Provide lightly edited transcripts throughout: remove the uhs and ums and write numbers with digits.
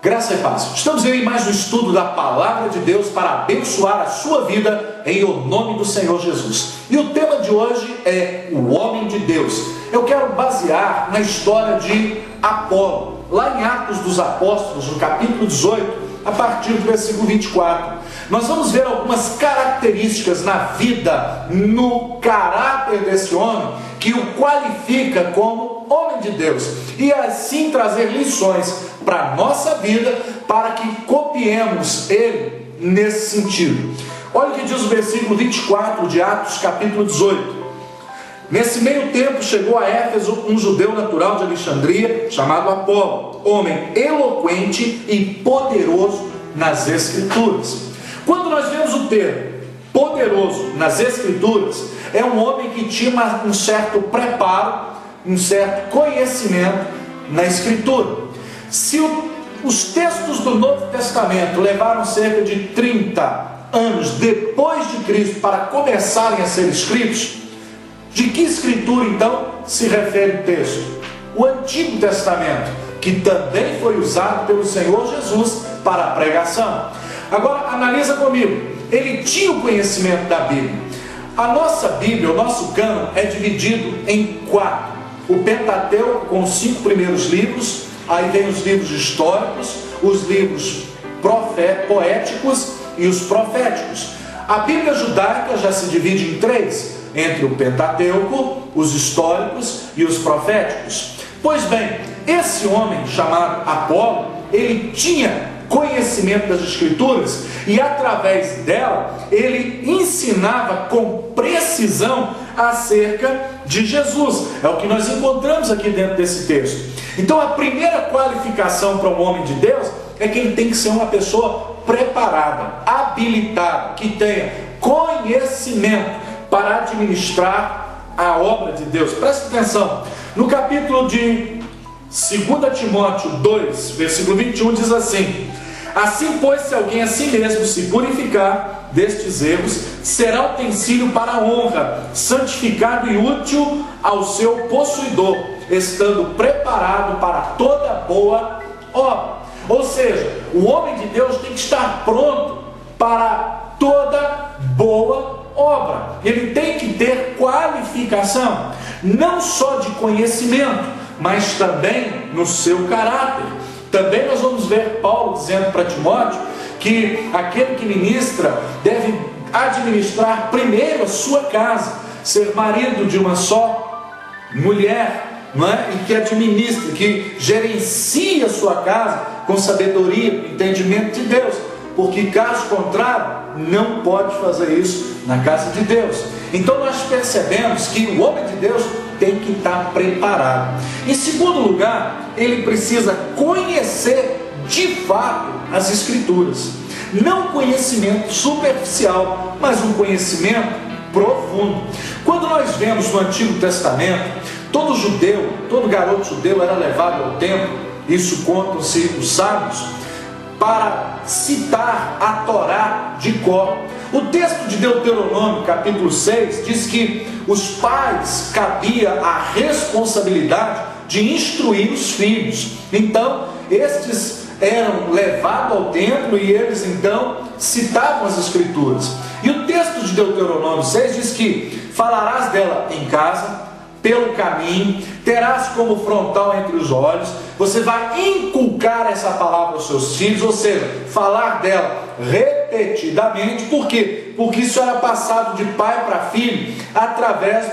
Graça e paz. Estamos em mais um estudo da Palavra de Deus para abençoar a sua vida em o nome do Senhor Jesus. E o tema de hoje é o homem de Deus. Eu quero basear na história de Apolo, lá em Atos dos Apóstolos, no capítulo 18, a partir do versículo 24. Nós vamos ver algumas características na vida, no caráter desse homem, que o qualifica como homem de Deus, e assim trazer lições para a nossa vida, para que copiemos ele nesse sentido. Olha o que diz o versículo 24 de Atos capítulo 18. Nesse meio tempo chegou a Éfeso um judeu natural de Alexandria, chamado Apolo, homem eloquente e poderoso nas Escrituras. Quando nós vemos o termo poderoso nas Escrituras, é um homem que tinha um certo preparo, um certo conhecimento na Escritura. Se os textos do Novo Testamento levaram cerca de 30 anos depois de Cristo para começarem a ser escritos, de que Escritura então se refere o texto? O Antigo Testamento, que também foi usado pelo Senhor Jesus para a pregação. Agora analisa comigo, ele tinha o conhecimento da Bíblia. A nossa Bíblia, o nosso cânon é dividido em 4. O Pentateuco com os 5 primeiros livros, aí vem os livros históricos, os livros poéticos e os proféticos. A Bíblia judaica já se divide em 3, entre o Pentateuco, os históricos e os proféticos. Pois bem, esse homem chamado Apolo, ele tinha conhecimento das Escrituras e através dela ele ensinava com precisão acerca de Jesus. É o que nós encontramos aqui dentro desse texto. Então a primeira qualificação para um homem de Deus é que ele tem que ser uma pessoa preparada, habilitada, que tenha conhecimento para administrar a obra de Deus. Preste atenção, no capítulo de 2 Timóteo 2, versículo 21 diz assim: assim pois, se alguém a si mesmo se purificar destes erros, será utensílio para a honra, santificado e útil ao seu possuidor, estando preparado para toda boa obra. Ou seja, o homem de Deus tem que estar pronto para toda boa obra. Ele tem que ter qualificação, não só de conhecimento, mas também no seu caráter. Também nós vamos ver Paulo dizendo para Timóteo que aquele que ministra deve administrar primeiro a sua casa, ser marido de uma só mulher, não é? E que administra, que gerencia a sua casa com sabedoria, entendimento de Deus, porque caso contrário, não pode fazer isso na casa de Deus. Então nós percebemos que o homem de Deus tem que estar preparado. Em segundo lugar, ele precisa conhecer de fato as Escrituras. Não conhecimento superficial, mas um conhecimento profundo. Quando nós vemos no Antigo Testamento, todo judeu, todo garoto judeu era levado ao templo, isso contam-se os sábios, para citar a Torá de cor. O texto de Deuteronômio, capítulo 6, diz que os pais cabia a responsabilidade de instruir os filhos. Então, estes eram levados ao templo e eles então citavam as Escrituras. E o texto de Deuteronômio 6 diz que falarás dela em casa, pelo caminho, terás como frontal entre os olhos, você vai inculcar essa palavra aos seus filhos, ou seja, falar dela repetidamente. Por quê? Porque isso era passado de pai para filho, através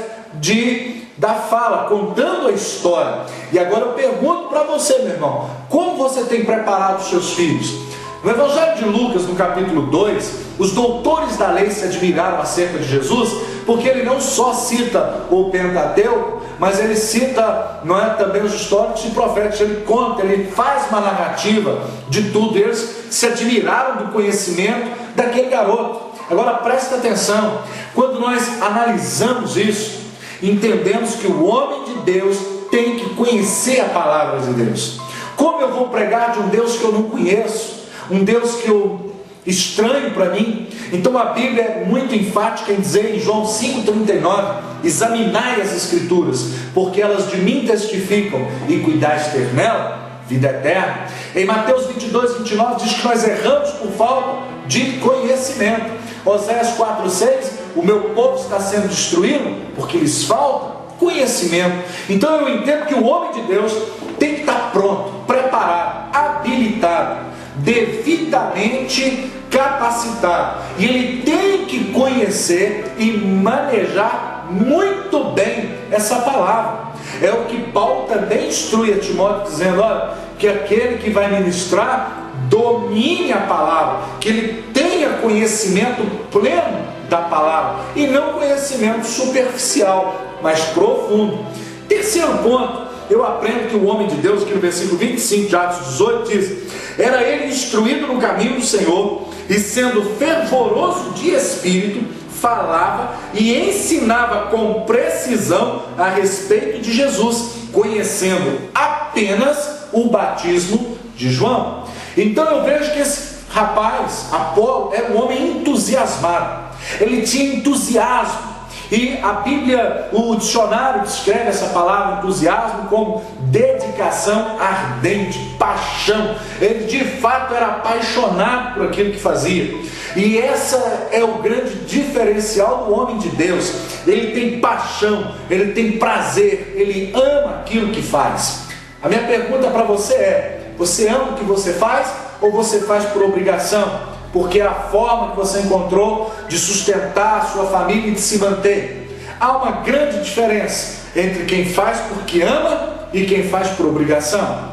da fala, contando a história. E agora eu pergunto para você, meu irmão, como você tem preparado os seus filhos? No Evangelho de Lucas, no capítulo 2, os doutores da lei se admiraram acerca de Jesus, porque ele não só cita o Pentateuco, mas ele cita, não é, também os históricos e proféticos. Ele conta, ele faz uma narrativa de tudo. Eles se admiraram do conhecimento daquele garoto. Agora presta atenção, quando nós analisamos isso, entendemos que o homem de Deus tem que conhecer a palavra de Deus. Como eu vou pregar de um Deus que eu não conheço? Um Deus que eu estranho para mim? Então a Bíblia é muito enfática em dizer em João 5,39: examinai as Escrituras, porque elas de mim testificam, e cuidais ter nela vida eterna. Em Mateus 22, 29 diz que nós erramos por falta de conhecimento. Oséias 4:6, o meu povo está sendo destruído porque lhes falta conhecimento. Então eu entendo que o homem de Deus tem que estar pronto, preparado, habilitado, devidamente capacitado, e ele tem que conhecer e manejar muito bem essa palavra. É o que Paulo também instrui a Timóteo, dizendo: olha, que aquele que vai ministrar domine a palavra, que ele tenha conhecimento pleno da palavra, e não conhecimento superficial, mas profundo. Terceiro ponto, eu aprendo que o homem de Deus, aqui no versículo 25 de Atos 18, diz: era ele instruído no caminho do Senhor, e sendo fervoroso de espírito, falava e ensinava com precisão a respeito de Jesus, conhecendo apenas o batismo de João. Então eu vejo que esse rapaz, Apolo, era um homem entusiasmado, ele tinha entusiasmo. E a Bíblia, o dicionário descreve essa palavra entusiasmo como dedicação ardente, paixão. Ele de fato era apaixonado por aquilo que fazia. E essa é o grande diferencial do homem de Deus. Ele tem paixão, ele tem prazer, ele ama aquilo que faz. A minha pergunta para você é: você ama o que você faz ou você faz por obrigação? Porque é a forma que você encontrou de sustentar a sua família e de se manter. Há uma grande diferença entre quem faz porque ama e quem faz por obrigação.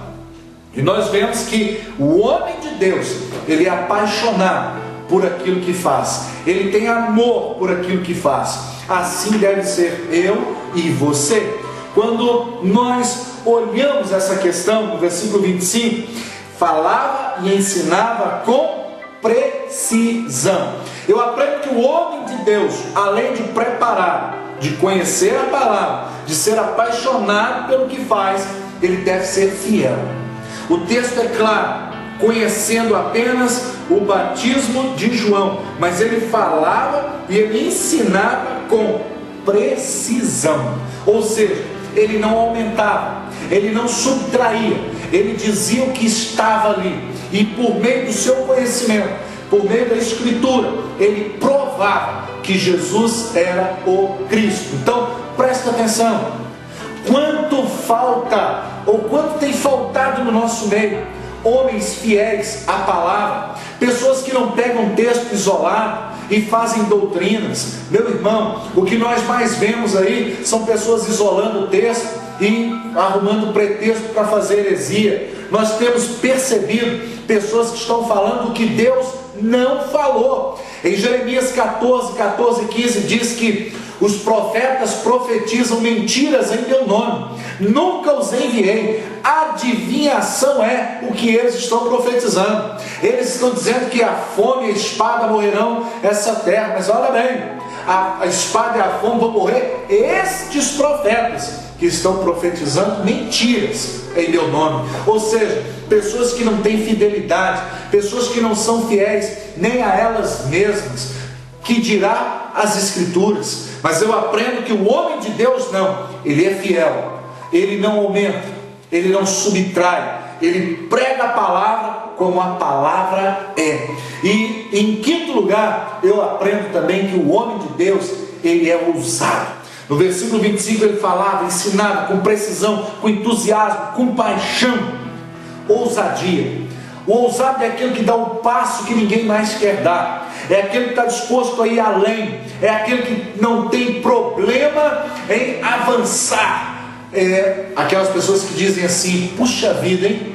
E nós vemos que o homem de Deus, ele é apaixonado por aquilo que faz, ele tem amor por aquilo que faz. Assim deve ser eu e você. Quando nós olhamos essa questão no versículo 25, falava e ensinava com precisão. Eu aprendo que o homem de Deus, além de preparado, de conhecer a palavra, de ser apaixonado pelo que faz, ele deve ser fiel. O texto é claro, conhecendo apenas o batismo de João, mas ele falava e ele ensinava com precisão. Ou seja, ele não aumentava, ele não subtraía, ele dizia o que estava ali. E por meio do seu conhecimento, por meio da Escritura, ele provava que Jesus era o Cristo. Então, presta atenção. Quanto falta, ou quanto tem faltado no nosso meio, homens fiéis à palavra, pessoas que não pegam um texto isolado e fazem doutrinas. Meu irmão, o que nós mais vemos aí são pessoas isolando o texto e arrumando pretexto para fazer heresia. Nós temos percebido pessoas que estão falando o que Deus não falou. Em Jeremias 14, 15 diz que os profetas profetizam mentiras em meu nome, nunca os enviei. Adivinhação é o que eles estão profetizando. Eles estão dizendo que a fome e a espada morrerão essa terra, mas olha bem, a espada e a fome vão morrer estes profetas que estão profetizando mentiras em meu nome. Ou seja, pessoas que não têm fidelidade, pessoas que não são fiéis nem a elas mesmas, que dirá as Escrituras. Mas eu aprendo que o homem de Deus não, ele é fiel, ele não aumenta, ele não subtrai, ele prega a palavra como a palavra é. E em quinto lugar, eu aprendo também que o homem de Deus, ele é ousado. No versículo 25 ele falava, ensinava com precisão, com entusiasmo, com paixão. Ousadia. O ousado é aquele que dá um passo que ninguém mais quer dar, é aquele que está disposto a ir além, é aquele que não tem problema em avançar. Aquelas pessoas que dizem assim: puxa vida, hein?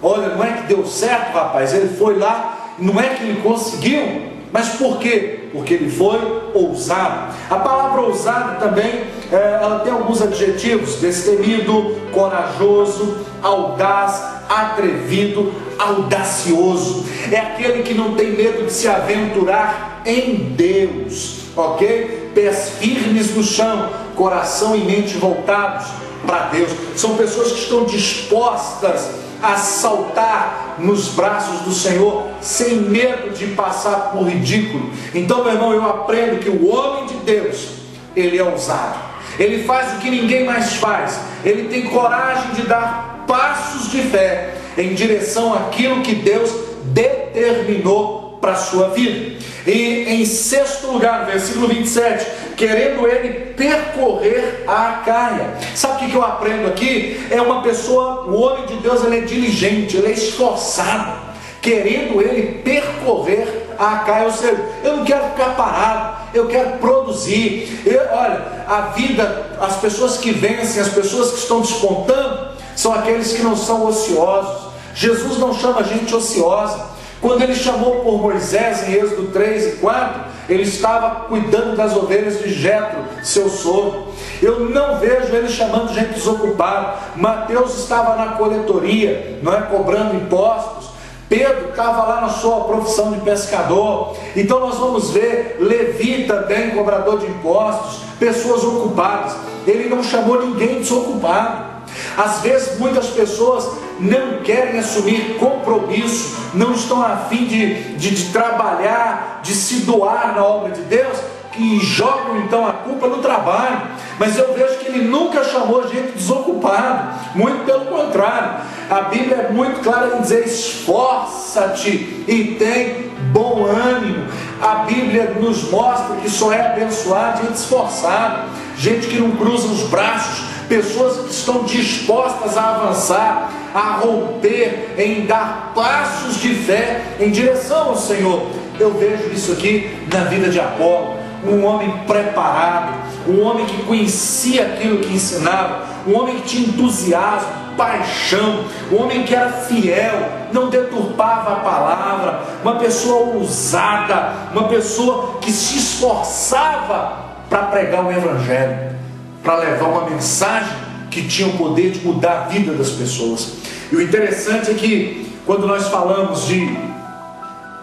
Olha, não é que deu certo, rapaz, ele foi lá, não é que ele conseguiu, mas por quê? Porque ele foi ousado. A palavra ousado também, ela tem alguns adjetivos: destemido, corajoso, audaz, atrevido, audacioso. É aquele que não tem medo de se aventurar em Deus, ok? Pés firmes no chão, coração e mente voltados para Deus. São pessoas que estão dispostas a saltar nos braços do Senhor, sem medo de passar por ridículo. Então, meu irmão, eu aprendo que o homem de Deus, ele é ousado, ele faz o que ninguém mais faz, ele tem coragem de dar passos de fé, em direção àquilo que Deus determinou para a sua vida. E em sexto lugar, versículo 27, querendo ele percorrer a Acaia. Sabe o que eu aprendo aqui? É uma pessoa, o homem de Deus, ele é diligente, ele é esforçado, querendo ele percorrer a Acaia. Ou seja, eu não quero ficar parado, eu quero produzir. Olha, a vida, as pessoas que vencem, as pessoas que estão despontando, são aqueles que não são ociosos. Jesus não chama gente ociosa. Quando ele chamou por Moisés em Êxodo 3 e 4, ele estava cuidando das ovelhas de Jetro, seu sogro. Eu não vejo ele chamando gente desocupada. Mateus estava na coletoria, não é, cobrando impostos. Pedro estava lá na sua profissão de pescador. Então nós vamos ver Levi também, cobrador de impostos, pessoas ocupadas. Ele não chamou ninguém desocupado. Às vezes muitas pessoas não querem assumir compromisso, não estão a fim de trabalhar, de se doar na obra de Deus, e jogam então a culpa no trabalho. Mas eu vejo que ele nunca chamou gente desocupada, muito pelo contrário. A Bíblia é muito clara em dizer: esforça-te e tem bom ânimo. A Bíblia nos mostra que só é abençoado gente esforçada, gente que não cruza os braços, pessoas que estão dispostas a avançar, a romper, em dar passos de fé em direção ao Senhor. Eu vejo isso aqui na vida de Apolo, um homem preparado, um homem que conhecia aquilo que ensinava, um homem que tinha entusiasmo, paixão, um homem que era fiel, não deturpava a palavra, uma pessoa ousada, uma pessoa que se esforçava para pregar o Evangelho, para levar uma mensagem que tinha o poder de mudar a vida das pessoas. E o interessante é que quando nós falamos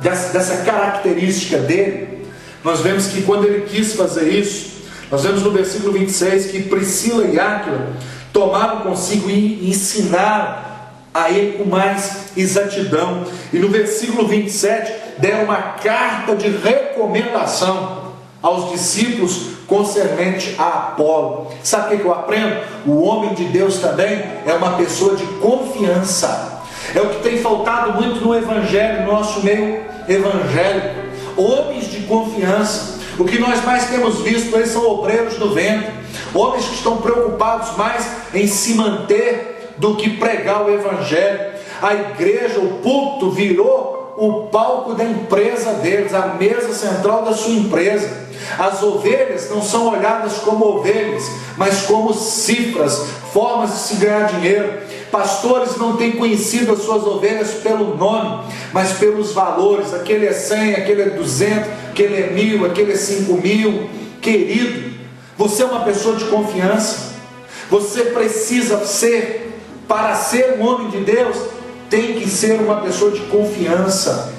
dessa característica dele, nós vemos que quando ele quis fazer isso, nós vemos no versículo 26 que Priscila e Áquila tomaram consigo e ensinaram a ele com mais exatidão. E no versículo 27 deram uma carta de recomendação aos discípulos concernente a Apolo. Sabe o que eu aprendo? O homem de Deus também é uma pessoa de confiança. É o que tem faltado muito no Evangelho, no nosso meio evangélico. Homens de confiança. O que nós mais temos visto aí são obreiros do vento, homens que estão preocupados mais em se manter do que pregar o Evangelho. A igreja, o púlpito virou o palco da empresa deles, a mesa central da sua empresa. As ovelhas não são olhadas como ovelhas, mas como cifras, formas de se ganhar dinheiro. Pastores não têm conhecido as suas ovelhas pelo nome, mas pelos valores. Aquele é 100, aquele é 200, aquele é 1000, aquele é 5000. Querido, você é uma pessoa de confiança. Você precisa ser, para ser um homem de Deus, tem que ser uma pessoa de confiança.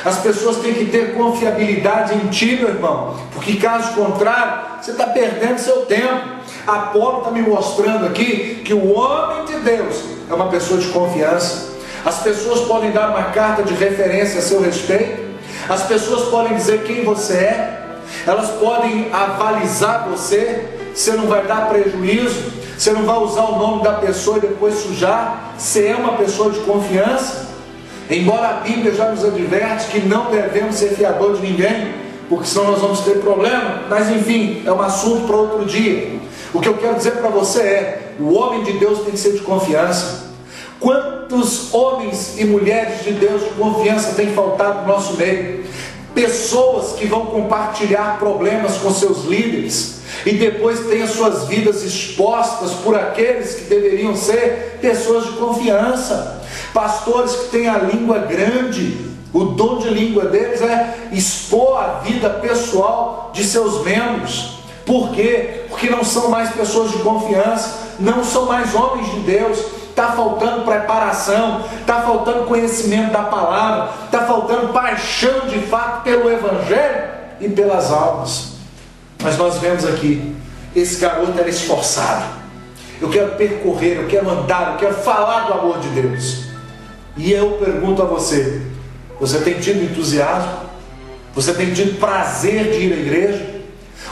As pessoas têm que ter confiabilidade em ti, meu irmão, porque caso contrário, você está perdendo seu tempo. Apolo está me mostrando aqui que o homem de Deus é uma pessoa de confiança. As pessoas podem dar uma carta de referência a seu respeito, as pessoas podem dizer quem você é, elas podem avalizar você, você não vai dar prejuízo, você não vai usar o nome da pessoa e depois sujar, você é uma pessoa de confiança. Embora a Bíblia já nos adverte que não devemos ser fiador de ninguém, porque senão nós vamos ter problema, mas enfim, é um assunto para outro dia. O que eu quero dizer para você é: o homem de Deus tem que ser de confiança. Quantos homens e mulheres de Deus de confiança têm faltado no nosso meio? Pessoas que vão compartilhar problemas com seus líderes e depois têm as suas vidas expostas por aqueles que deveriam ser pessoas de confiança. Pastores que têm a língua grande, o dom de língua deles é expor a vida pessoal de seus membros. Por quê? Porque não são mais pessoas de confiança, não são mais homens de Deus. Está faltando preparação, está faltando conhecimento da palavra, está faltando paixão de fato pelo Evangelho e pelas almas. Mas nós vemos aqui, esse garoto era esforçado. Eu quero percorrer, eu quero andar, eu quero falar do amor de Deus. E eu pergunto a você: você tem tido entusiasmo? Você tem tido prazer de ir à igreja?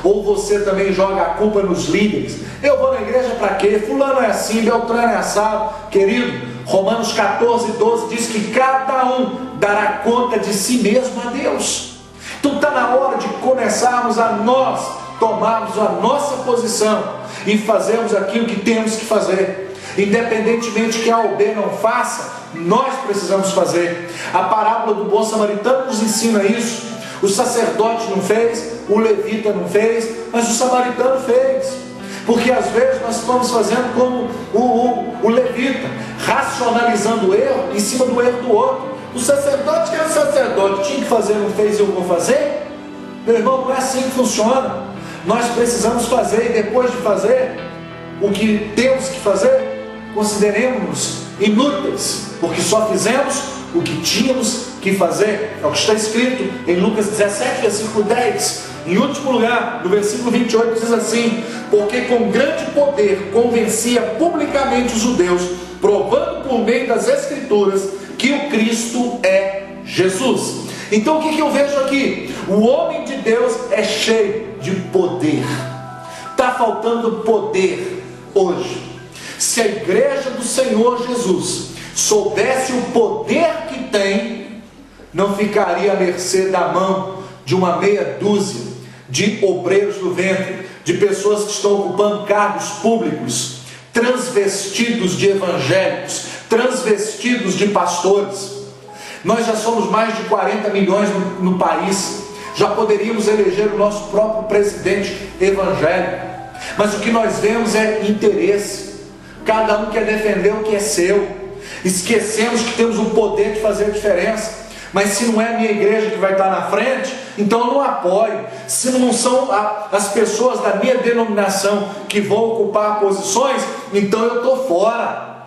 Ou você também joga a culpa nos líderes? Eu vou na igreja para quê? Fulano é assim, Beltrano é assado. Querido, Romanos 14:12 diz que cada um dará conta de si mesmo a Deus. Então está na hora de começarmos a nós tomarmos a nossa posição e fazermos aquilo que temos que fazer. Independentemente que A ou B não faça, nós precisamos fazer. A parábola do bom samaritano nos ensina isso. O sacerdote não fez, o levita não fez, mas o samaritano fez. Porque às vezes nós estamos fazendo como o levita, racionalizando o erro em cima do erro do outro. O sacerdote que era sacerdote, tinha que fazer, não fez, eu vou fazer? Meu irmão, não é assim que funciona. Nós precisamos fazer, e depois de fazer o que temos que fazer, consideremos-nos inúteis, porque só fizemos o que tínhamos que fazer. É o que está escrito em Lucas 17, versículo 10. Em último lugar, no versículo 28 diz assim: porque com grande poder convencia publicamente os judeus, provando por meio das Escrituras que o Cristo é Jesus. Então o que eu vejo aqui? O homem de Deus é cheio de poder. Está faltando poder hoje. Se a igreja do Senhor Jesus soubesse o poder que tem, não ficaria à mercê da mão de uma meia dúzia de obreiros do ventre, de pessoas que estão ocupando cargos públicos, transvestidos de evangélicos, transvestidos de pastores. Nós já somos mais de 40 milhões no país, já poderíamos eleger o nosso próprio presidente evangélico, mas o que nós vemos é interesse. Cada um quer defender o que é seu. Esquecemos que temos o poder de fazer a diferença. Mas se não é a minha igreja que vai estar na frente, então eu não apoio. Se não são as pessoas da minha denominação que vão ocupar posições, então eu estou fora.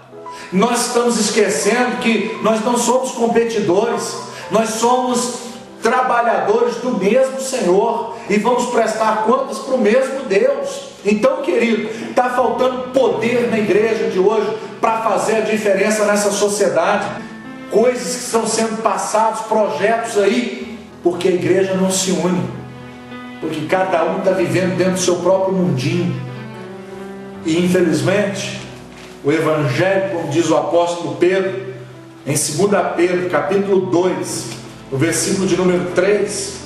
Nós estamos esquecendo que nós não somos competidores, nós somos trabalhadores do mesmo Senhor e vamos prestar contas para o mesmo Deus. Então, querido, está faltando poder na igreja de hoje para fazer a diferença nessa sociedade. Coisas que estão sendo passados, projetos aí, porque a igreja não se une, porque cada um está vivendo dentro do seu próprio mundinho. E infelizmente o evangelho, como diz o apóstolo Pedro em 2 Pedro capítulo 2, no versículo de número 3,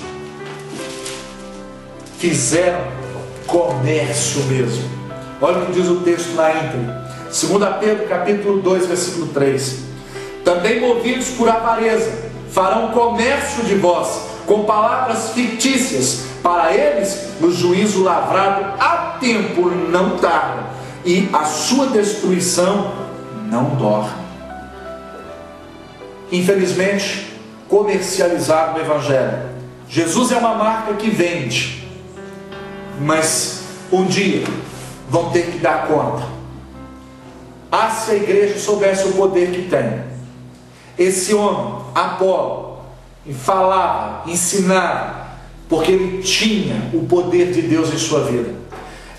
fizeram comércio mesmo. Olha o que diz o texto na íntegra. 2 Pedro capítulo 2, versículo 3: também movidos por avareza, farão comércio de vós, com palavras fictícias. Para eles, o juízo lavrado a tempo não tarda, e a sua destruição não dorme. Infelizmente, comercializaram o Evangelho. Jesus é uma marca que vende, mas um dia vão ter que dar conta. Se a igreja soubesse o poder que tem, esse homem, Apolo, falava, ensinava, porque ele tinha o poder de Deus em sua vida.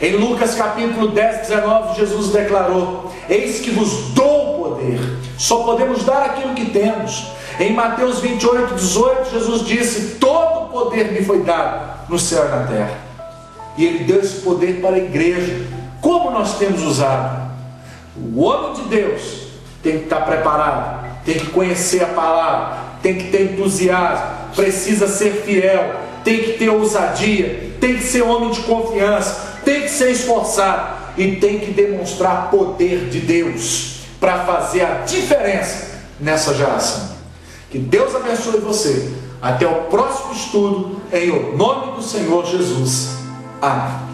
Em Lucas capítulo 10, 19, Jesus declarou: eis que vos dou o poder. Só podemos dar aquilo que temos. Em Mateus 28, 18, Jesus disse: todo o poder me foi dado no céu e na terra. E ele deu esse poder para a igreja. Como nós temos usado? O homem de Deus tem que estar preparado, tem que conhecer a palavra, tem que ter entusiasmo, precisa ser fiel, tem que ter ousadia, tem que ser homem de confiança, tem que ser esforçado e tem que demonstrar poder de Deus para fazer a diferença nessa geração. Que Deus abençoe você. Até o próximo estudo, em o nome do Senhor Jesus. Amém.